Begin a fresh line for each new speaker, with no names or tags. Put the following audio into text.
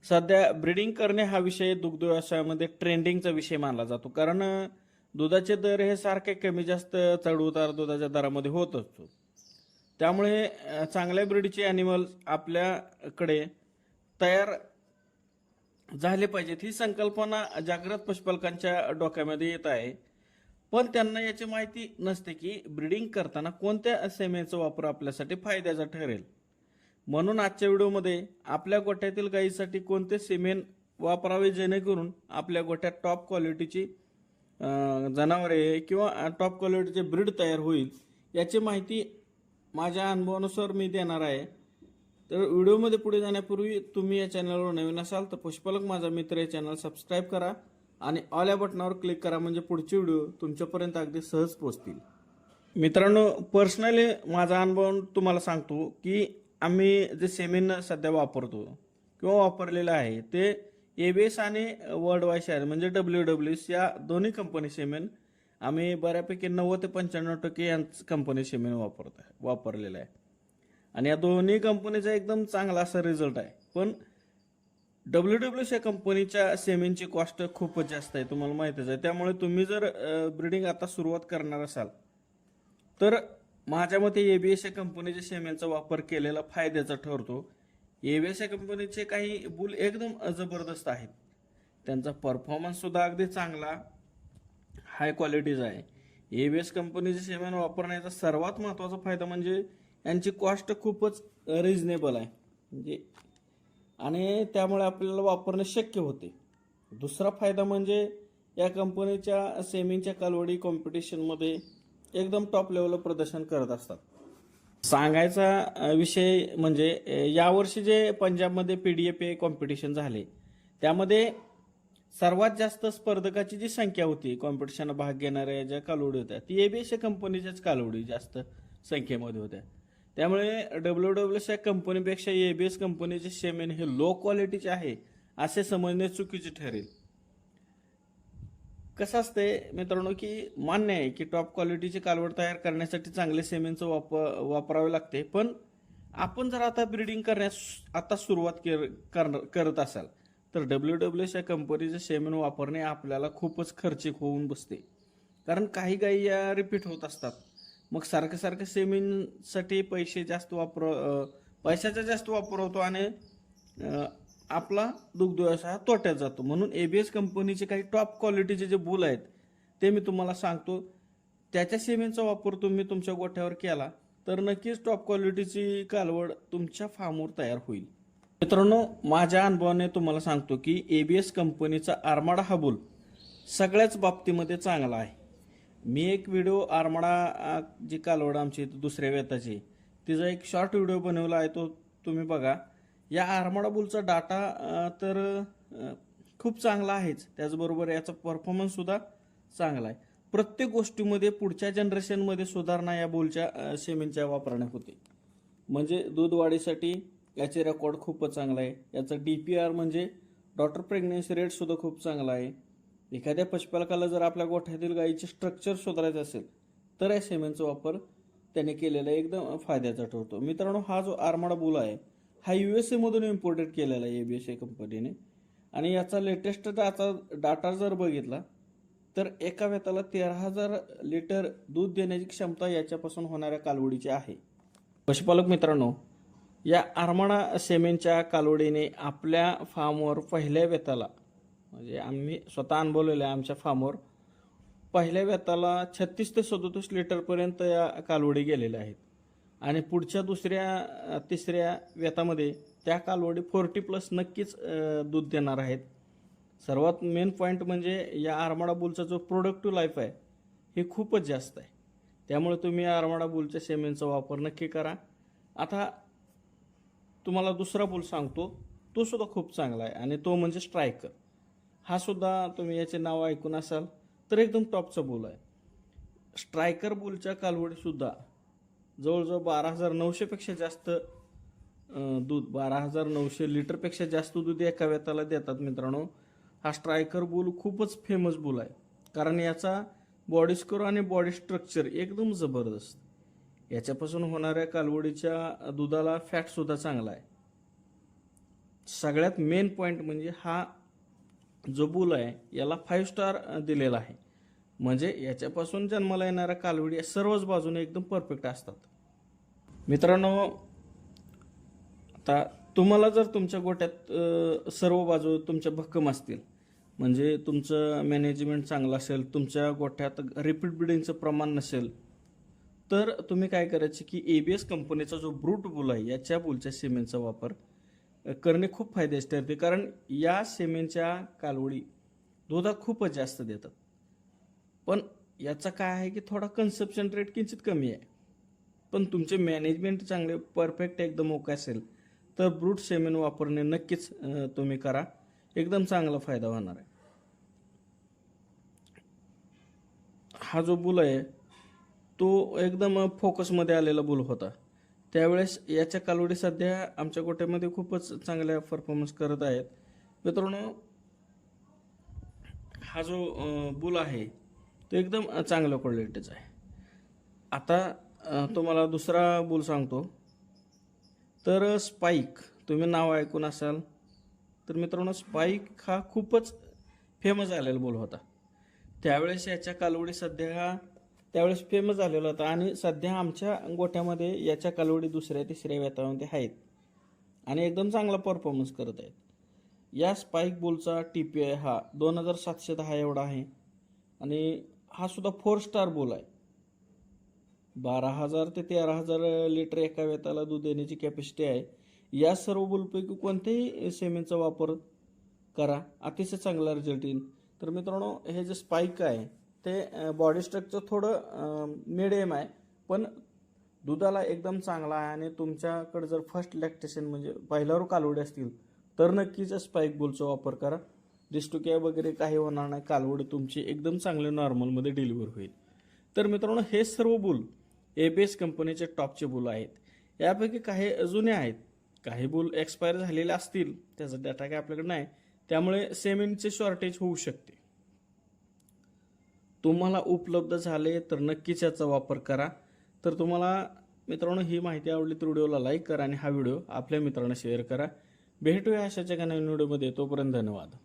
सध्या ब्रीडिंग करणे हा विषय दुग्ध व्यवसायामध्ये ट्रेंडिंगचा विषय मानला जातो. कारण दुधाचे दर हे सारखे कमी जास्त चढ उतार दुधाच्या दरामध्ये होत असतो. त्यामुळे चांगल्या ब्रीडचे ॲनिमल आपल्याकडे तयार झाले पाहिजेत ही संकल्पना जागृत पशुपालकांच्या डोक्यामध्ये येत आहे. पण त्यांना याची माहिती नसते की ब्रीडिंग करताना कोणत्या सेमेचा वापर आपल्यासाठी फायद्याचा ठरेल. म्हणून आजच्या व्हिडिओमध्ये आपल्या गोठ्यातील गायीसाठी कोणते सिमेंट वापरावे जेणेकरून आपल्या गोठ्यात टॉप क्वालिटीची जनावरे किंवा टॉप क्वालिटीचे ब्रीड तयार होईल याची माहिती माझ्या अनुभवानुसार मी देणार आहे. तर व्हिडिओमध्ये पुढे जाण्यापूर्वी तुम्ही या चॅनलवर नवीन असाल तर पशुपालक माझा मित्र या चॅनल सबस्क्राईब करा आणि ऑल या बटनावर क्लिक करा म्हणजे पुढचे व्हिडिओ तुमच्यापर्यंत अगदी सहज पोहोचतील. मित्रांनो, पर्सनली माझा अनुभव तुम्हाला सांगतो की आम्ही जे सेमेन सध्या वापरतो किंवा वापरलेलं आहे ते एबीएस आणि वर्ल्ड वाईड शेअर म्हणजे WWS या दोन्ही कंपनी सेमेन आम्ही बऱ्यापैकी 90 ते 95% यांच कंपनी सेमेन वापरलेलं आहे आणि या दोन्ही कंपनीचा एकदम चांगला असा रिझल्ट आहे. पण WWS या कंपनीच्या सेमेनची कॉस्ट खूपच जास्त आहे, तुम्हाला माहितीच आहे. त्यामुळे तुम्ही जर ब्रीडिंग आता सुरुवात करणार असाल तर माझ्या मते एबीएस या कंपनीच्या सेमेनचा वापर केलेला फायद्याचा ठरतो. एबीएस या कंपनीचे काही बुल एकदम जबरदस्त आहेत, त्यांचा परफॉर्मन्स सुद्धा अगदी चांगला हाय क्वालिटीचा आहे. एबीएस कंपनीचे सेमेन वापरण्याचा सर्वात महत्त्वाचा फायदा म्हणजे यांची कॉस्ट खूपच रिजनेबल आहे म्हणजे आणि त्यामुळे आपल्याला वापरणे शक्य होते. दुसरा फायदा म्हणजे या कंपनीच्या सेमेनच्या कालवडी कॉम्पिटिशनमध्ये एकदम टॉप लेवलवर प्रदर्शन करत असतात. सांगायचा विषय म्हणजे यावर्षी जे पंजाबमध्ये PDFA कॉम्पिटिशन झाले त्यामध्ये सर्वात जास्त स्पर्धकाची जी संख्या होती कॉम्पिटिशनला भाग घेणाऱ्या ज्या कालवडी होत्या ती एबीएस या कंपनीच्याच कालवडी जास्त संख्येमध्ये होत्या. त्यामुळे WWS या कंपनीपेक्षा एबीएस कंपनीचे सेमेन हे लो क्वालिटीचे आहे असे समजणे चुकीचे ठरेल. कसं असते मित्रांनो की मान्य आहे की टॉप क्वालिटीची कालवड तयार करण्यासाठी चांगले सेमेनचं वापरावे लागते. पण आपण जर आता ब्रीडिंग करण्यास आता सुरुवात करत असाल तर WWS या कंपनीचे सेमेन वापरणे आपल्याला खूपच खर्चिक होऊन बसते. कारण काही गायी या रिपीट होत असतात. मग सारखं सेमेनसाठी पैशाचा जास्त वापर होतो आणि आपला दुग्ध व्यवसाय हा तोट्यात जातो. म्हणून एबीएस कंपनीचे काही टॉप क्वालिटीचे जे बुल आहेत ते मी तुम्हाला सांगतो. त्याच्या सेमेनचा वापर तुम्ही तुमच्या गोठ्यावर केला तर नक्कीच टॉप क्वालिटीची कालवड तुमच्या फार्मवर तयार होईल. मित्रांनो, माझ्या अनुभवाने तुम्हाला सांगतो की एबीएस कंपनीचा आर्माडा हा बुल सगळ्याच बाबतीमध्ये चांगला आहे. मी एक व्हिडिओ आर्माडा जी कालवड आमची दुसऱ्या वेताची तिचा एक शॉर्ट व्हिडिओ बनवला आहे, तो तुम्ही बघा. या आर्माडा बुलचा डाटा तर खूप चांगला आहेच, त्याचबरोबर याचा परफॉर्मन्स सुद्धा चांगला आहे. प्रत्येक गोष्टीमध्ये पुढच्या जनरेशनमध्ये सुधारणा या बुलच्या सेमेनच्या वापराने होते. म्हणजे दूध वाढीसाठी याचे रेकॉर्ड खूपच चांगला आहे. याचा DPR म्हणजे डॉटर प्रेग्नन्सी रेट सुद्धा खूप चांगला आहे. एखाद्या पशुपालकाला जर आपल्या गोठ्यातील गायीचे स्ट्रक्चर शोधायचे असेल तर या सेमेनचा वापर त्याने केलेला एकदम फायद्याचा ठरतो. मित्रांनो, हा जो आर्माडा बुल आहे हा USA मधून इम्पोर्टेड केलेला आहे एबीएस कंपनीने आणि याचा लेटेस्ट डाटा जर बघितला तर एका वेताला 13,000 लिटर दूध देण्याची क्षमता याच्यापासून होणाऱ्या कालवडीची आहे. पशुपालक मित्रांनो, या आर्माडा सेमेनच्या कालवडीने आपल्या फार्मवर पहिल्या वेताला म्हणजे आम्ही स्वतः अनुभवलेलं आहे, आमच्या फार्मवर पहिल्या वेताला 36 ते 37 लिटरपर्यंत या कालवडी गेलेल्या आहेत आणि पुढच्या दुसऱ्या तिसऱ्या वेतामध्ये त्या कालवडी 40+ नक्कीच दूध देणार आहेत. सर्वात मेन पॉईंट म्हणजे या आर्माडा बुलचा जो प्रोडक्टिव्ह लाईफ आहे हे खूपच जास्त आहे. त्यामुळे तुम्ही आर्माडा बुलच्या सेमेनचा वापर नक्की करा. आता तुम्हाला दुसरा बुल सांगतो, तो सुद्धा खूप चांगला आहे आणि तो म्हणजे स्ट्रायकर. हा सुद्धा तुम्ही याचे नाव ऐकून असाल तर एकदम टॉपचा बुल आहे. स्ट्रायकर बुलच्या कालवडीसुद्धा जवळजवळ 12,900 पेक्षा जास्त दूध 12,900 लिटरपेक्षा जास्त दूध एका वेताला देतात. मित्रांनो, हा स्ट्रायकर बुल खूपच फेमस बुल आहे कारण याचा बॉडी स्कोर आणि बॉडी स्ट्रक्चर एकदम जबरदस्त. याच्यापासून होणाऱ्या कालवडीच्या दुधाला फॅट सुद्धा चांगला आहे. सगळ्यात मेन पॉईंट म्हणजे हा जो बुल आहे याला 5 स्टार दिलेला आहे. म्हणजे याच्यापासून जन्माला येणाऱ्या कालवडी सर्वच बाजूने एकदम परफेक्ट असतात. मित्रांनो, आता तुम्हाला जर तुमच्या गोट्यात सर्व बाजू तुमच्या भक्कम असतील, म्हणजे तुमचं मॅनेजमेंट चांगलं असेल, तुमच्या गोठ्यात रिपीट ब्रीडिंगचं प्रमाण नसेल, तर तुम्ही काय करायचे की ABS कंपनीचा जो ब्रूट बुल आहे याच्या बुलच्या सिमेंटचा वापर करणे खूप फायद्याचे ठरते. कारण या सिमेंटच्या कालवडी दुधात खूपच जास्त देतात. पण याचा काय आहे की थोडा कन्सप्शन रेट किंचित कमी आहे. पण तुमचे मॅनेजमेंट चांगले परफेक्ट एकदम ओके असेल तर ब्रूट सेमेन वापरणे नक्कीच तुम्ही करा. एकदम चांगला फायदा होणार आहे. हा जो बुल आहे तो एकदम फोकसमध्ये आलेला बुल होता. त्यावेळेस याच्या कालवडी सध्या आमच्या गोट्यामध्ये खूपच चांगल्या परफॉर्मन्स करत आहेत. मित्रांनो, हा जो बुल आहे तो एकदम चांगल्या क्वालिटीचा आहे. आता तुम्हाला दुसरा बुल सांगतो. तर स्पाईक, तुम्ही नाव ऐकून असाल तर मित्रांनो, स्पाईक हा खूपच फेमस झालेला बुल होता. त्यावेळेस याच्या कालवडी त्यावेळेस फेमस झालेला होता आणि सध्या आमच्या गोठ्यामध्ये याच्या कालवडी दुसऱ्या तिसऱ्या वेतामध्ये आहेत आणि एकदम चांगला परफॉर्मन्स करत आहेत. या स्पाईक बुलचा TPI हा 2710 एवढा आहे आणि हा सुद्धा 4 स्टार बुल आहे. 12,000 ते 13,000 लिटर एका वेताला दूध देण्याची कॅपॅसिटी आहे. या सर्व बुलपैकी कोणत्याही सेमेनचा वापर करा, अतिशय चांगला रिझल्ट येईल. तर मित्रांनो, हे जे स्पाईक आहे ते बॉडी स्ट्रक्चर थोडं मिडियम आहे, पण दुधाला एकदम चांगला आहे. आणि तुमच्याकडे जर फर्स्ट लॅक्टेशन म्हणजे पहिल्यावर कालवडी असतील तर नक्कीच स्पाईक बुलचा वापर करा. डिस्टोकिया वगैरे काही होणार नाही, कालवडी तुमची एकदम चांगले नॉर्मलमध्ये डिलिव्हर होईल. तर मित्रांनो, हे सर्व बुल ABS कंपनीचे टॉपचे बुल आहेत. यापैकी काही जुने आहेत, काही बुल एक्सपायर झालेले असतील, त्याचा डाटा काही आपल्याकडे नाही, त्यामुळे सेमेनचे शॉर्टेज होऊ शकते. तुम्हाला उपलब्ध झाले तर नक्कीच याचा वापर करा. तर तुम्हाला मित्रांनो ही माहिती आवडली तर व्हिडिओला लाईक करा आणि हा व्हिडिओ आपल्या मित्रांना शेअर करा. भेटूया अशाच एका नवीन व्हिडिओमध्ये. तोपर्यंत धन्यवाद.